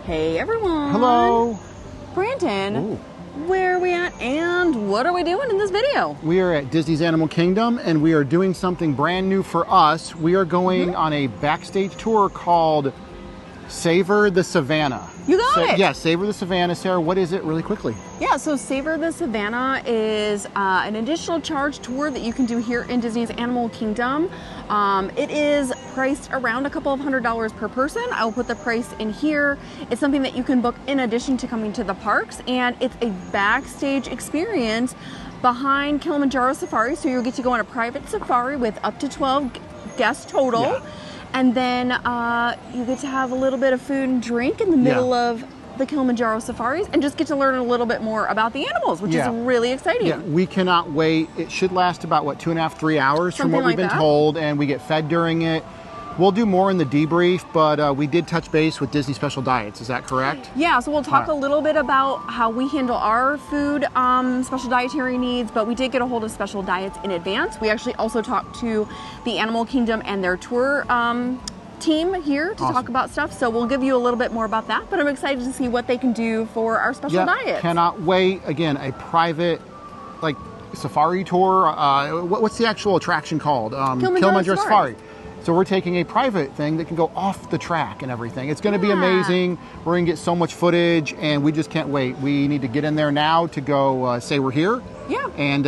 Hey everyone! Hello! Brandon, Ooh. where are we at and what are we doing in this video? We are at Disney's Animal Kingdom and we are doing something brand new for us. We are going on a backstage tour called Savor the Savanna. You got it! Yeah, Savor the Savanna. Sarah, what is it really quickly? Yeah, so Savor the Savanna is an additional charge tour that you can do here in Disney's Animal Kingdom. It is priced around a couple of $100s per person. I will put the price in here. It's something that you can book in addition to coming to the parks, and it's a backstage experience behind Kilimanjaro Safaris. So you'll get to go on a private safari with up to 12 guests total. Yeah. And then you get to have a little bit of food and drink in the middle of the Kilimanjaro Safaris and just get to learn a little bit more about the animals, which is really exciting. Yeah, we cannot wait. It should last about, what, 2.5, 3 hours from what we've been told, and we get fed during it. We'll do more in the debrief, but we did touch base with Disney Special Diets. Is that correct? Yeah, so we'll talk a little bit about how we handle our food special dietary needs, but we did get a hold of Special Diets in advance. We actually also talked to the Animal Kingdom and their tour team here to talk about stuff, so we'll give you a little bit more about that, but I'm excited to see what they can do for our special diets. Cannot wait. Again, a private, like, safari tour. What's the actual attraction called? Kilimanjaro Safari. So we're taking a private thing that can go off the track and everything. It's going to be amazing. We're going to get so much footage, and we just can't wait. We need to get in there now to go say we're here. Yeah. And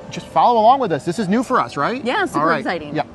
just follow along with us. This is new for us, right? Yeah, super exciting. Yeah.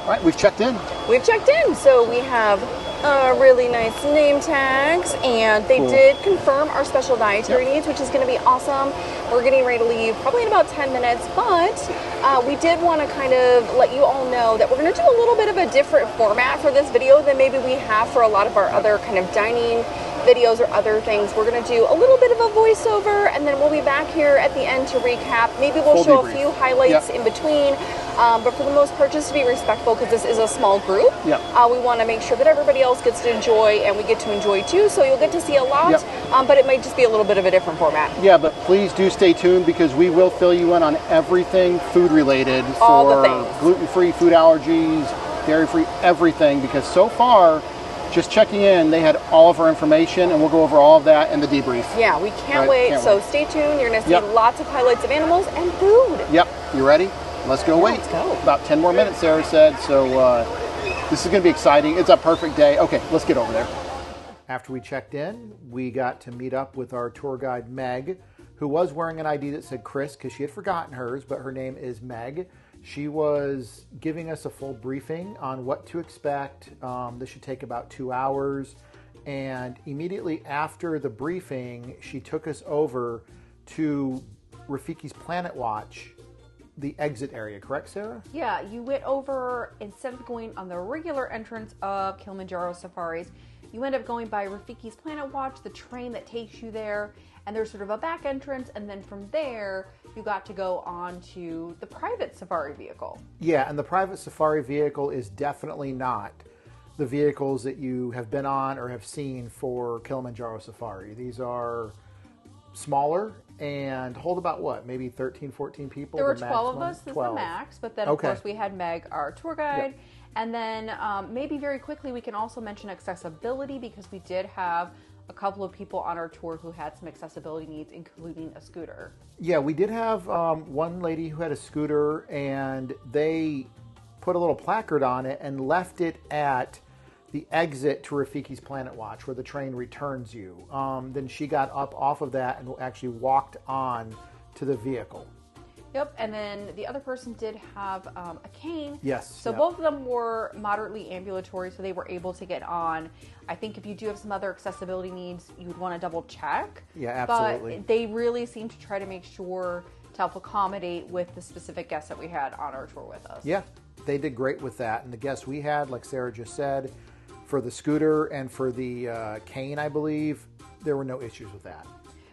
All right, we've checked in. We've checked in, so we have really nice name tags, and they did confirm our special dietary needs, which is going to be awesome. We're getting ready to leave probably in about 10 minutes, but we did want to kind of let you all know that we're going to do a little bit of a different format for this video than maybe we have for a lot of our other kind of dining videos or other things. We're going to do a little bit of a voiceover, and then we'll be back here at the end to recap. Maybe we'll show a few highlights in between, but for the most part, just to be respectful, because this is a small group, we want to make sure that everybody else gets to enjoy and we get to enjoy too, so you'll get to see a lot, but it might just be a little bit of a different format. Yeah, but please do stay tuned, because we will fill you in on everything food related, all the things. Gluten-free, food allergies, dairy-free, everything, because so far, just checking in, they had all of our information, and we'll go over all of that in the debrief. Yeah, we can't wait. So stay tuned. You're going to see lots of highlights of animals and food. Yep. You ready? Let's go wait. Let's go. About 10 more minutes, Sarah said. So this is going to be exciting. It's a perfect day. Okay, let's get over there. After we checked in, we got to meet up with our tour guide, Meg, who was wearing an ID that said Chris because she had forgotten hers, but her name is Meg. She was giving us a full briefing on what to expect. This should take about 2 hours. And immediately after the briefing, she took us over to Rafiki's Planet Watch, the exit area. Correct, Sarah? Yeah, you went over, instead of going on the regular entrance of Kilimanjaro Safaris, you end up going by Rafiki's Planet Watch, the train that takes you there. And there's sort of a back entrance, and then from there, you got to go on to the private safari vehicle. Yeah, and the private safari vehicle is definitely not the vehicles that you have been on or have seen for Kilimanjaro Safari. These are smaller and hold about what, maybe 13, 14 people? There were 12 of us, is the max, but then of course we had Meg, our tour guide, And then maybe very quickly we can also mention accessibility, because we did have a couple of people on our tour who had some accessibility needs, including a scooter. Yeah, we did have one lady who had a scooter, and they put a little placard on it and left it at the exit to Rafiki's Planet Watch, where the train returns you. Then she got up off of that and actually walked on to the vehicle. Yep, and then the other person did have a cane. Yes. So both of them were moderately ambulatory, so they were able to get on. I think if you do have some other accessibility needs, you would want to double check. Yeah, absolutely. But they really seem to try to make sure to help accommodate with the specific guests that we had on our tour with us. Yeah, they did great with that. And the guests we had, like Sarah just said, for the scooter and for the cane, I believe, there were no issues with that.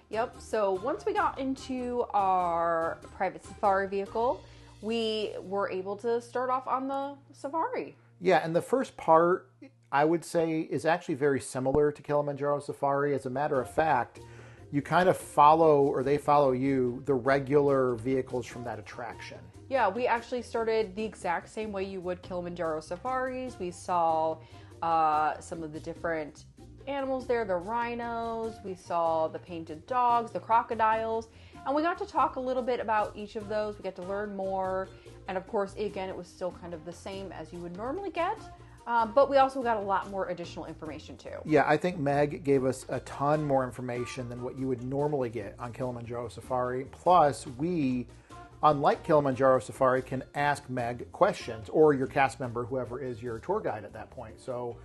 Yep, so once we got into our private safari vehicle, we were able to start off on the safari. Yeah, and the first part, I would say, is actually very similar to Kilimanjaro Safari. As a matter of fact, you kind of follow, or they follow you, the regular vehicles from that attraction. Yeah, we actually started the exact same way you would Kilimanjaro Safaris. We saw some of the different animals there, the rhinos, we saw the painted dogs, the crocodiles, and we got to talk a little bit about each of those. We got to learn more, and of course, again, it was still kind of the same as you would normally get, but we also got a lot more additional information too. Yeah, I think Meg gave us a ton more information than what you would normally get on Kilimanjaro Safari. Plus, we, unlike Kilimanjaro Safari, can ask Meg questions, or your cast member, whoever is your tour guide at that point. So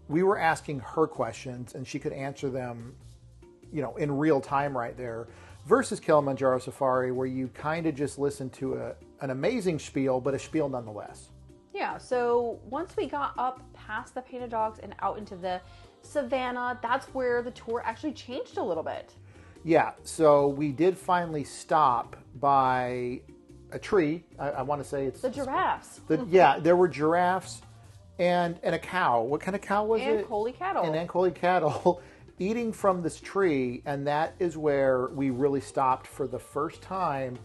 we were asking her questions, and she could answer them, you know, in real time right there, versus Kilimanjaro Safari, where you kind of just listen to an amazing spiel, but a spiel nonetheless. Yeah, so once we got up past the painted dogs and out into the savannah, that's where the tour actually changed a little bit. Yeah, so we did finally stop by a tree. I want to say it's... The giraffes. Yeah, there were giraffes and a cow. What kind of cow was it? Ankole cattle. And Ankole cattle eating from this tree, and that is where we really stopped for the first time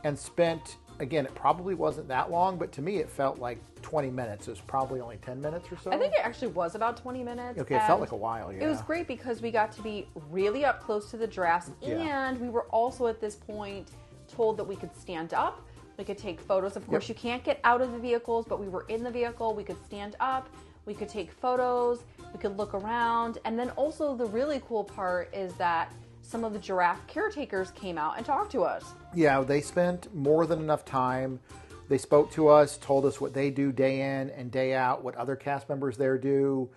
and spent, again, it probably wasn't that long, but to me it felt like 20 minutes. It was probably only 10 minutes or so. I think it actually was about 20 minutes. Okay, it felt like a while, yeah. It was great because we got to be really up close to the giraffes, and we were also at this point told that we could stand up. We could take photos. Of course, you can't get out of the vehicles, but we were in the vehicle. We could stand up. We could take photos. We could look around. And then also the really cool part is that some of the giraffe caretakers came out and talked to us. Yeah, they spent more than enough time. They spoke to us, told us what they do day in and day out, what other cast members there do,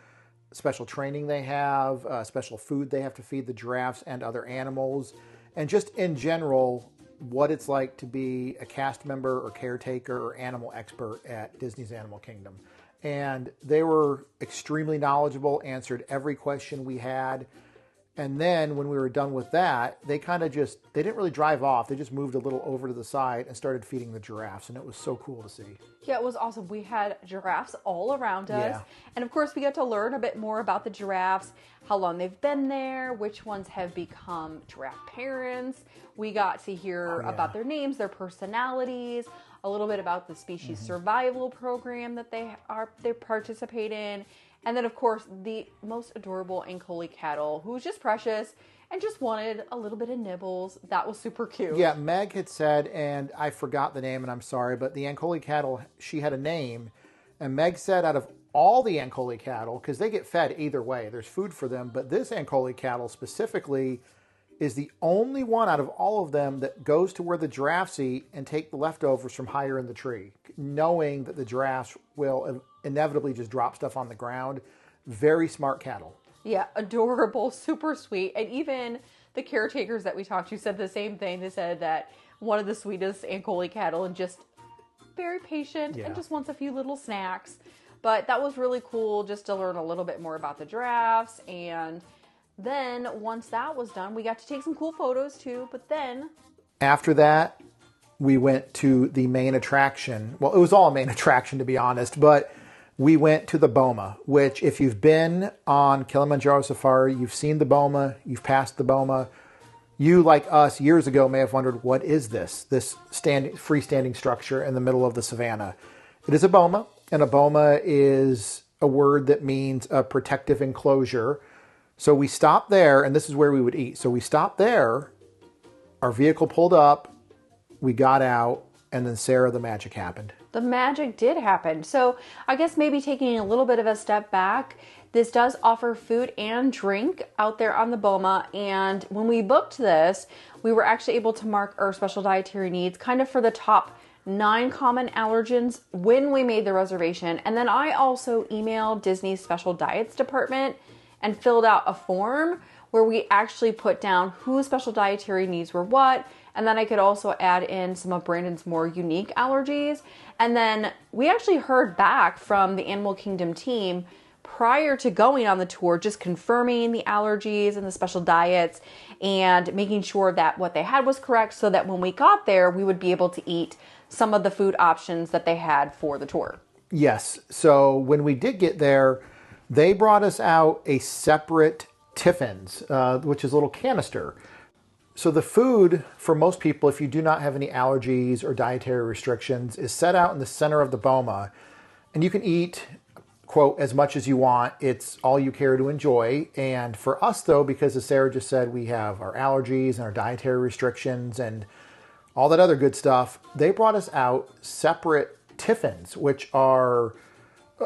special training they have, special food they have to feed the giraffes and other animals, and just in general, what it's like to be a cast member or caretaker or animal expert at Disney's Animal Kingdom. And they were extremely knowledgeable, answered every question we had. And then when we were done with that, they didn't really drive off. They just moved a little over to the side and started feeding the giraffes. And it was so cool to see. Yeah, it was awesome. We had giraffes all around us. Yeah. And of course, we got to learn a bit more about the giraffes, how long they've been there, which ones have become giraffe parents. We got to hear about their names, their personalities, a little bit about the species survival program that they participate in. And then, of course, the most adorable Ankole cattle, who was just precious and just wanted a little bit of nibbles. That was super cute. Yeah, Meg had said, and I forgot the name, and I'm sorry, but the Ankole cattle, she had a name. And Meg said out of all the Ankole cattle, because they get fed either way, there's food for them, but this Ankole cattle specifically is the only one out of all of them that goes to where the giraffes eat and take the leftovers from higher in the tree, knowing that the giraffes will inevitably just drop stuff on the ground. Very smart cattle. Yeah, adorable, super sweet. And even the caretakers that we talked to said the same thing. They said that one of the sweetest Ankole cattle and just very patient and just wants a few little snacks. But that was really cool just to learn a little bit more about the giraffes. And then once that was done, we got to take some cool photos too. But then after that, we went to the main attraction. Well, it was all a main attraction, to be honest, but we went to the Boma, which if you've been on Kilimanjaro Safari, you've seen the Boma, you've passed the Boma. You, like us, years ago may have wondered, what is this? This freestanding structure in the middle of the savannah. It is a Boma. and a boma is a word that means a protective enclosure. So we stopped there, and this is where we would eat. So we stopped there, our vehicle pulled up, we got out, and then Sarah, the magic happened. The magic did happen. So I guess maybe taking a little bit of a step back, this does offer food and drink out there on the Boma. And when we booked this, we were actually able to mark our special dietary needs kind of for the top 9 common allergens when we made the reservation. And then I also emailed Disney's special diets department and filled out a form where we actually put down whose special dietary needs were what. And then I could also add in some of Brandon's more unique allergies. And then we actually heard back from the Animal Kingdom team prior to going on the tour, just confirming the allergies and the special diets and making sure that what they had was correct so that when we got there, we would be able to eat some of the food options that they had for the tour. Yes. So when we did get there, they brought us out a separate tiffins, which is a little canister. So the food for most people, if you do not have any allergies or dietary restrictions, is set out in the center of the Boma. And you can eat, quote, as much as you want. It's all you care to enjoy. And for us, though, because as Sarah just said, we have our allergies and our dietary restrictions and all that other good stuff, they brought us out separate tiffins, which are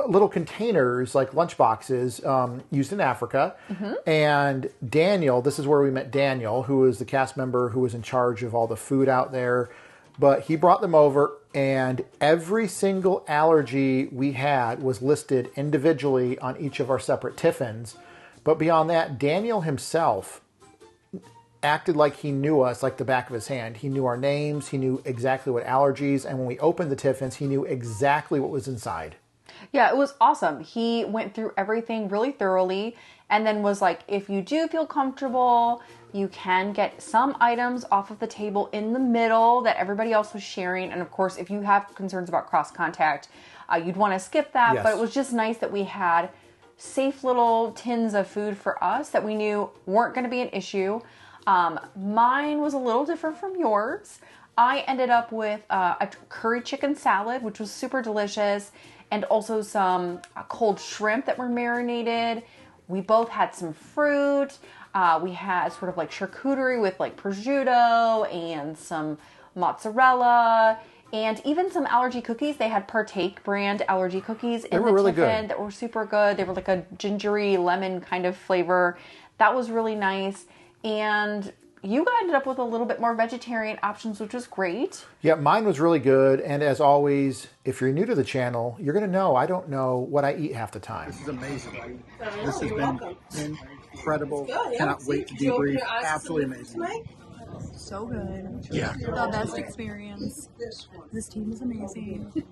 little containers like lunch boxes used in Africa. And Daniel, this is where we met Daniel, who was the cast member who was in charge of all the food out there. But he brought them over, and every single allergy we had was listed individually on each of our separate tiffins. But beyond that, Daniel himself acted like he knew us like the back of his hand. He knew our names, he knew exactly what allergies, and when we opened the tiffins, he knew exactly what was inside. Yeah, it was awesome. He went through everything really thoroughly and then was like, if you do feel comfortable, you can get some items off of the table in the middle that everybody else was sharing. And of course, if you have concerns about cross contact, you'd want to skip that. Yes. But it was just nice that we had safe little tins of food for us that we knew weren't going to be an issue. Mine was a little different from yours. I ended up with a curry chicken salad, which was super delicious, and also some cold shrimp that were marinated. We both had some fruit. We had sort of like charcuterie with like prosciutto and some mozzarella and even some allergy cookies. They had Partake brand allergy cookies in the really tiffin good. that were super good. They were like a gingery lemon kind of flavor. That was really nice. And you ended up with a little bit more vegetarian options, which was great. Yeah, mine was really good. And as always, if you're new to the channel, you're going to know I don't know what I eat half the time. This is amazing. This has been incredible. Cannot wait to debrief. Absolutely amazing. So good. Yeah. The best experience. This team is amazing.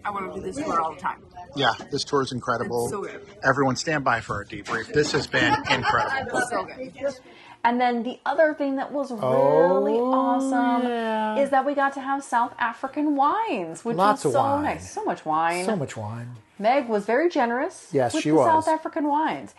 I want to do this tour all the time. Yeah, this tour is incredible. It's so good. Everyone stand by for our debrief. This has been incredible. So good. And then the other thing that was really awesome is that we got to have South African wines, which Lots was of so wine. nice. So much wine. So much wine. Meg was very generous Yes, with she the was. South African wines.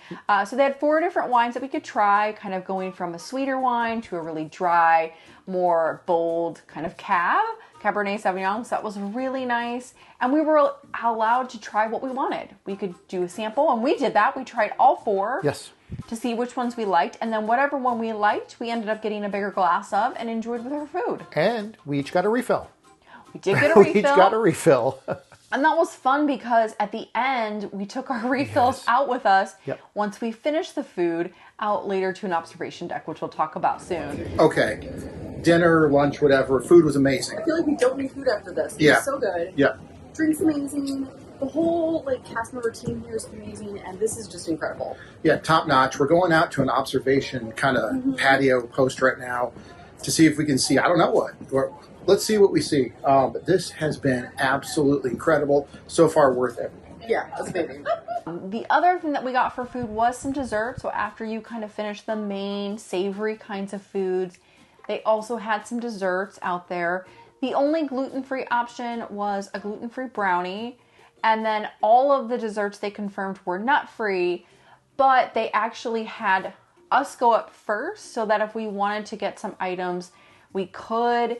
So they had 4 different wines that we could try, kind of going from a sweeter wine to a really dry, more bold kind of Cabernet Sauvignon. So that was really nice. And we were allowed to try what we wanted. We could do a sample, and we did that. We tried all 4. Yes. To see which ones we liked, and then whatever one we liked, we ended up getting a bigger glass of and enjoyed with our food. And we each got a refill. We did get a refill. We each got a refill. And that was fun because at the end, we took our refills out with us once we finished the food out later to an observation deck, which we'll talk about soon. Okay. Dinner, lunch, whatever. Food was amazing. I feel like we don't need food after this. Yeah. It's so good. Yeah. Drink's amazing. The whole cast member team here is amazing, and this is just incredible. Yeah, top notch. We're going out to an observation kind of patio post right now to see if we can see, I don't know what. Let's see what we see. But this has been absolutely incredible. So far, worth everything. Yeah, it's amazing. The other thing that we got for food was some dessert. So after you kind of finish the main savory kinds of foods, they also had some desserts out there. The only gluten-free option was a gluten-free brownie. And then all of the desserts they confirmed were nut-free, but they actually had us go up first so that if we wanted to get some items, we could.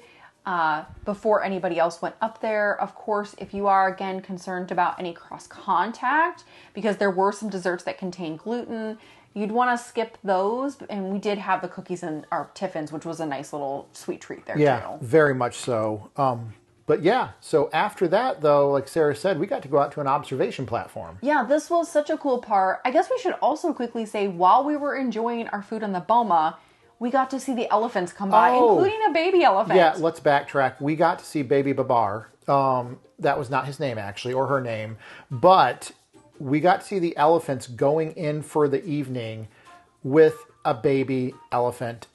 before anybody else went up there. Of course, if you are, again, concerned about any cross contact, because there were some desserts that contain gluten, you'd want to skip those. And we did have the cookies and our tiffins, which was a nice little sweet treat there, Yeah, too. very much so. But yeah, so after that, though, like Sarah said, we got to go out to an observation platform. Yeah, this was such a cool part. I guess we should also quickly say, while we were enjoying our food on the Boma, we got to see the elephants come by, including a baby elephant. Yeah, let's backtrack. We got to see Baby Babar. That was not his name, actually, or her name. But we got to see the elephants going in for the evening with a baby elephant.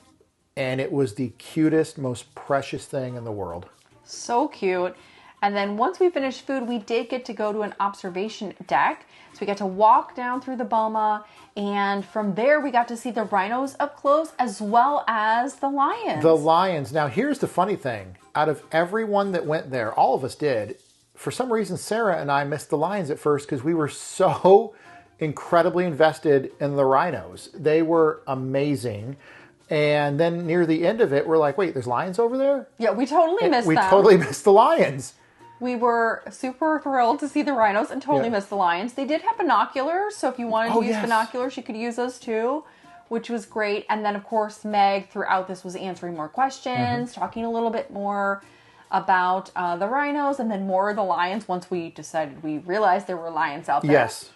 And it was the cutest, most precious thing in the world. So cute. And then once we finished food, we did get to go to an observation deck. So we got to walk down through the Boma, and from there we got to see the rhinos up close as well as the lions. The lions. Now here's the funny thing. Out of everyone that went there, all of us did, for some reason Sarah and I missed the lions at first because we were so incredibly invested in the rhinos. They were amazing. And then near the end of it, we're like, wait, there's lions over there? Yeah, we totally missed them. We totally missed the lions. We were super thrilled to see the rhinos and totally missed the lions. They did have binoculars, so if you wanted to use binoculars, you could use those too, which was great. And then, of course, Meg, throughout this, was answering more questions, talking a little bit more about the rhinos, and then more of the lions once we realized there were lions out there. Yes.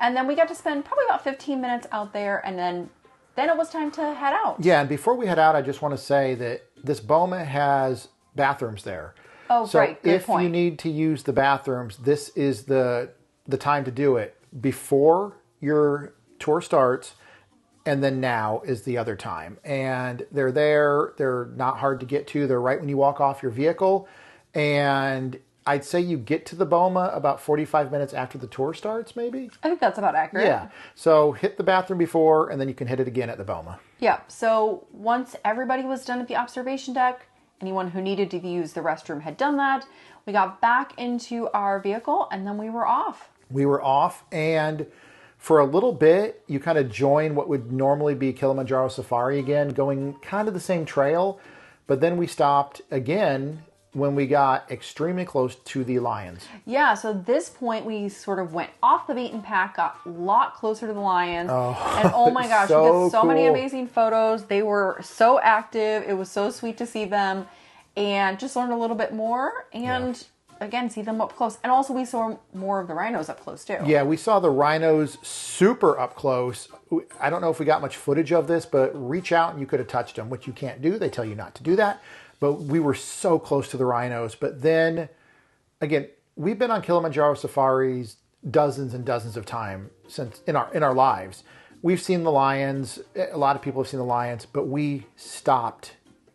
And then we got to spend probably about 15 minutes out there, and then it was time to head out. Yeah, and before we head out, I just want to say that this Boma has bathrooms there. Oh, so right. Good point. If you need to use the bathrooms, this is the time to do it. Before your tour starts, and then now is the other time. And they're there. They're not hard to get to. They're right when you walk off your vehicle. And I'd say you get to the Boma about 45 minutes after the tour starts, maybe? I think that's about accurate. Yeah. So hit the bathroom before, and then you can hit it again at the Boma. Yeah. So once everybody was done at the observation deck, anyone who needed to use the restroom had done that. We got back into our vehicle, and then we were off. We were off, and for a little bit, you kind of join what would normally be Kilimanjaro Safari again, going kind of the same trail. But then we stopped again when we got extremely close to the lions. Yeah, so at this point, we sort of went off the beaten path, got a lot closer to the lions. And oh my gosh, we got so many amazing photos. They were so active. It was so sweet to see them and just learn a little bit more and, again, see them up close. And also we saw more of the rhinos up close, too. Yeah, we saw the rhinos super up close. I don't know if we got much footage of this, but reach out and you could have touched them, which you can't do. They tell you not to do that. But we were so close to the rhinos. But then, again, we've been on Kilimanjaro Safaris dozens and dozens of times since in our lives. We've seen the lions. A lot of people have seen the lions, but we stopped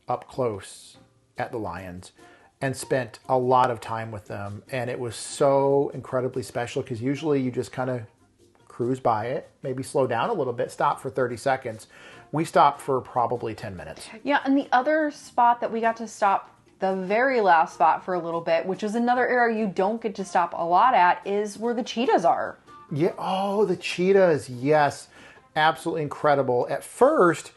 up close at the lions and spent a lot of time with them. And it was so incredibly special because usually you just kind of cruise by it, maybe slow down a little bit, stop for 30 seconds. We stopped for probably 10 minutes. Yeah, and the other spot that we got to stop, the very last spot for a little bit, which is another area you don't get to stop a lot at, is where the cheetahs are. Yeah, oh, the cheetahs, yes. Absolutely incredible. At first,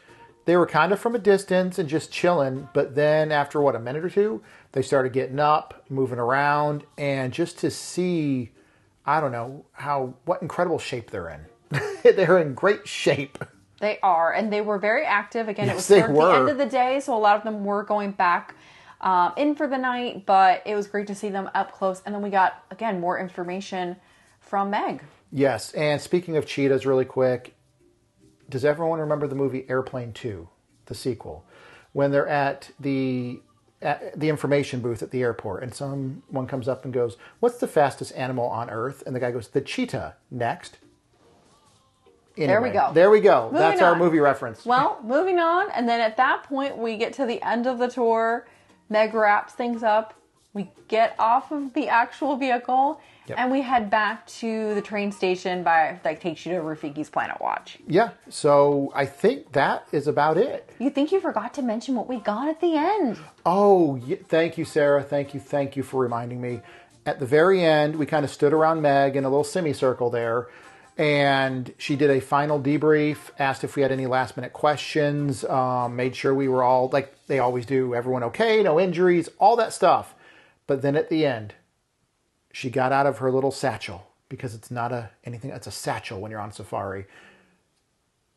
they were kind of from a distance and just chilling, but then after, a minute or two, they started getting up, moving around, and just to see, I don't know, what incredible shape they're in. They're in great shape. They are, and they were very active. Again, yes, it was toward the end of the day, so a lot of them were going back in for the night, but it was great to see them up close. And then we got, again, more information from Meg. Yes, and speaking of cheetahs really quick, does everyone remember the movie Airplane 2, the sequel? When they're at the information booth at the airport, and someone comes up and goes, "What's the fastest animal on Earth?" And the guy goes, "The cheetah." Next. Anyway, there we go. That's our movie reference. Well, moving on. And then at that point, we get to the end of the tour. Meg wraps things up. We get off of the actual vehicle. Yep. And we head back to the train station that takes you to Rafiki's Planet Watch. Yeah. So I think that is about it. You think you forgot to mention what we got at the end. Oh, thank you, Sarah. Thank you for reminding me. At the very end, we kind of stood around Meg in a little semicircle there. And she did a final debrief, asked if we had any last minute questions, made sure we were all, like they always do, everyone okay, no injuries, all that stuff. But then at the end, she got out of her little satchel, because it's not anything, it's a satchel when you're on safari,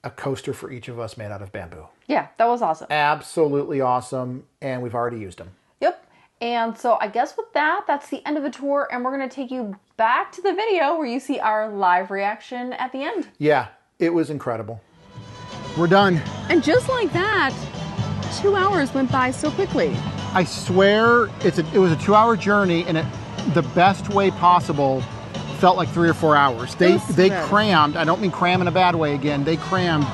a coaster for each of us made out of bamboo. Yeah, that was awesome. Absolutely awesome. And we've already used them. Yep. And so I guess with that, that's the end of the tour. And we're going to take you back to the video where you see our live reaction at the end. Yeah, it was incredible. We're done. And just like that, 2 hours went by so quickly. I swear it was a 2-hour journey, and the best way possible felt like 3 or 4 hours. They crammed, I don't mean cram in a bad way again, they crammed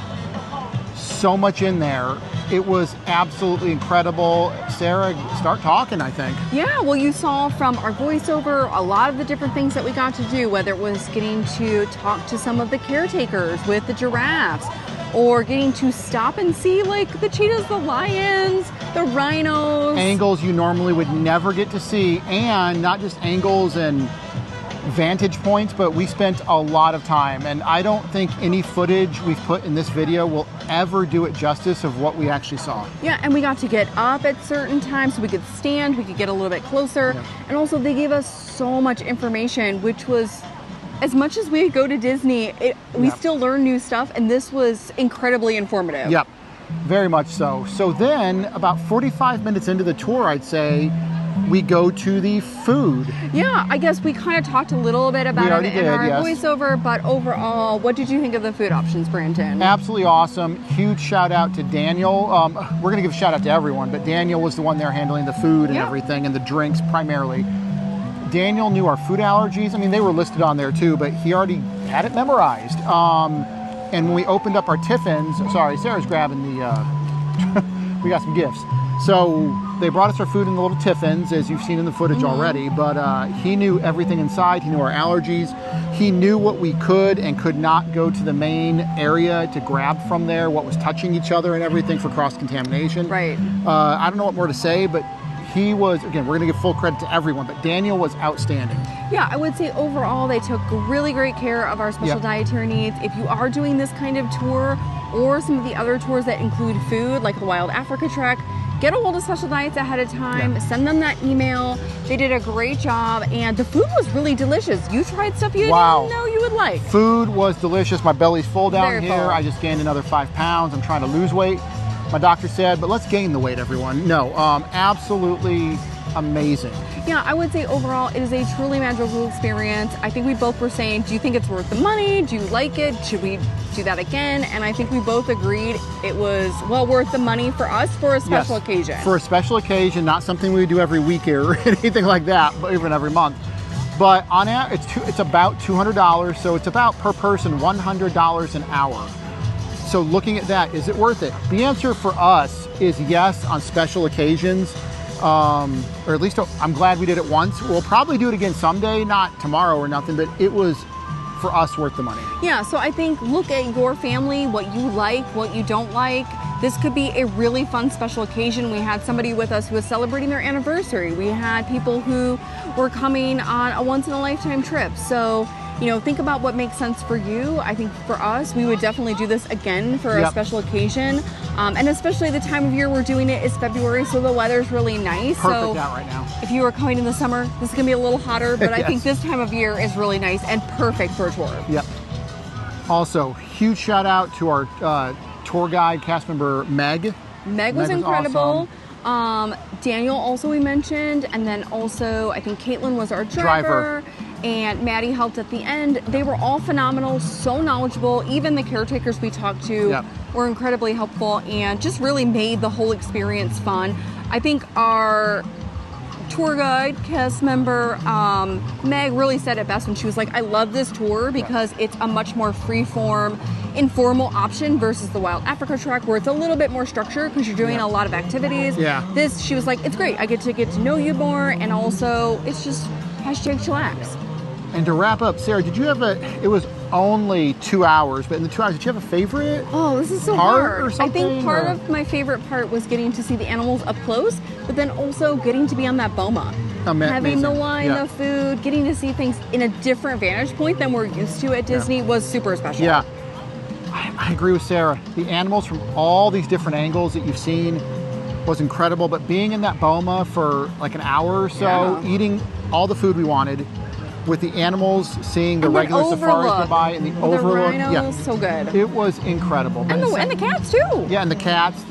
so much in there. It was absolutely incredible. Sarah, start talking, I think. Yeah, well, you saw from our voiceover a lot of the different things that we got to do, whether it was getting to talk to some of the caretakers with the giraffes, or getting to stop and see like the cheetahs, the lions, the rhinos. Angles you normally would never get to see, and not just angles and vantage points, but we spent a lot of time, and I don't think any footage we've put in this video will ever do it justice of what we actually saw. Yeah, and we got to get up at certain times so we could stand, we could get a little bit closer, and also they gave us so much information, which was, as much as we go to Disney, we still learn new stuff, and this was incredibly informative. Yep, very much so. So then, about 45 minutes into the tour, I'd say, we go to the food. Yeah, I guess we kind of talked a little bit about it in our voiceover, but overall, what did you think of the food options, Brandon? Absolutely awesome. Huge shout out to Daniel. We're going to give a shout out to everyone, but Daniel was the one there handling the food and everything, and the drinks primarily. Daniel knew our food allergies. I mean, they were listed on there too, but he already had it memorized. And when we opened up our tiffins, sorry, Sarah's grabbing the, we got some gifts. So they brought us our food in the little tiffins, as you've seen in the footage already, but he knew everything inside. He knew our allergies. He knew what we could and could not go to the main area to grab from there, what was touching each other and everything for cross-contamination. Right. I don't know what more to say, but he was, again, we're going to give full credit to everyone, but Daniel was outstanding. Yeah, I would say overall they took really great care of our special dietary needs. If you are doing this kind of tour or some of the other tours that include food, like the Wild Africa Trek, get a hold of Special Diets ahead of time, send them that email. They did a great job, and the food was really delicious. You tried stuff you didn't know you would like. Food was delicious. My belly's full down Very here. full. I just gained another 5 pounds. I'm trying to lose weight. My doctor said, but let's gain the weight, everyone. No, absolutely amazing. Yeah, I would say overall it is a truly magical experience. I think we both were saying, do you think it's worth the money? Do you like it? Should we do that again? And I think we both agreed it was well worth the money for us for a special occasion. For a special occasion, not something we would do every week or anything like that, but even every month. But on average, it's about $200, so it's about per person $100 an hour. So looking at that, is it worth it? The answer for us is yes on special occasions. Or at least I'm glad we did it once. We'll probably do it again someday, not tomorrow or nothing, but it was for us worth the money. Yeah, so I think look at your family, what you like, what you don't like. This could be a really fun special occasion. We had somebody with us who was celebrating their anniversary. We had people who were coming on a once-in-a-lifetime trip. So, you know, think about what makes sense for you. I think for us, we would definitely do this again for a special occasion. And especially the time of year we're doing it is February, so the weather's really nice. Perfect out right now. If you were coming in the summer, this is gonna be a little hotter, but I think this time of year is really nice and perfect for a tour. Yep. Also, huge shout out to our tour guide, cast member Meg. Meg was incredible. Awesome. Daniel also we mentioned, and then also I think Caitlin was our driver. And Maddie helped at the end. They were all phenomenal, so knowledgeable. Even the caretakers we talked to were incredibly helpful and just really made the whole experience fun. I think our tour guide, cast member, Meg really said it best when she was like, I love this tour because it's a much more free-form, informal option versus the Wild Africa Trek where it's a little bit more structured because you're doing a lot of activities. This, she was like, it's great. I get to know you more, and also it's just #chillax. And to wrap up, Sarah, did you have it was only 2 hours, but in the 2 hours, did you have a favorite? Oh, this is so part hard. Or something, I think part of my favorite part was getting to see the animals up close, but then also getting to be on that Boma. Having the amazing. wine, Yeah. the food, getting to see things in a different vantage point than we're used to at Disney was super special. Yeah, I agree with Sarah. The animals from all these different angles that you've seen was incredible, but being in that Boma for like an hour or so, eating all the food we wanted, with the animals, seeing the And regular safaris overlook. go by, and the The overlook. rhinos, so good. It was incredible. And the cats too. Yeah, and the cats,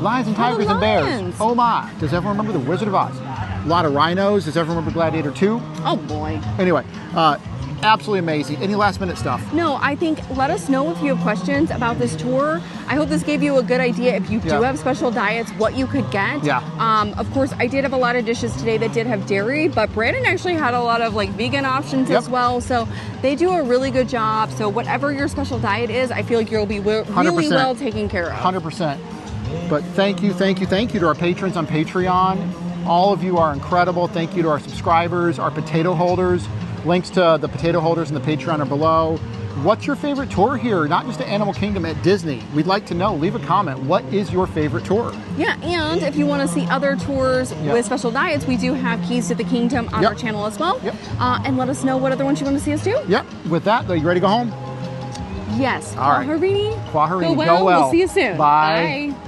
lions and Oh, tigers and bears. lions. Oh my, does everyone remember The Wizard of Oz? A lot of rhinos. Does everyone remember Gladiator 2? Oh boy. Anyway, absolutely amazing. Any last minute stuff? No, I think let us know if you have questions about this tour. I hope this gave you a good idea if you do have special diets, what you could get. Yeah. Of course, I did have a lot of dishes today that did have dairy, but Brandon actually had a lot of like vegan options as well. So they do a really good job. So whatever your special diet is, I feel like you'll be really 100%. well taken care of. 100%. But thank you to our patrons on Patreon. All of you are incredible. Thank you to our subscribers, our potato holders. Links to the potato holders and the Patreon are below. What's your favorite tour here? Not just at Animal Kingdom, at Disney. We'd like to know. Leave a comment. What is your favorite tour? Yeah, and if you want to see other tours with special diets, we do have Keys to the Kingdom on our channel as well. And let us know what other ones you want to see us do. Yep. With that, though, you ready to go home? Yes. All right. Kwaherini. Kwaherini. Go well. Go well. We'll see you soon. Bye. Bye.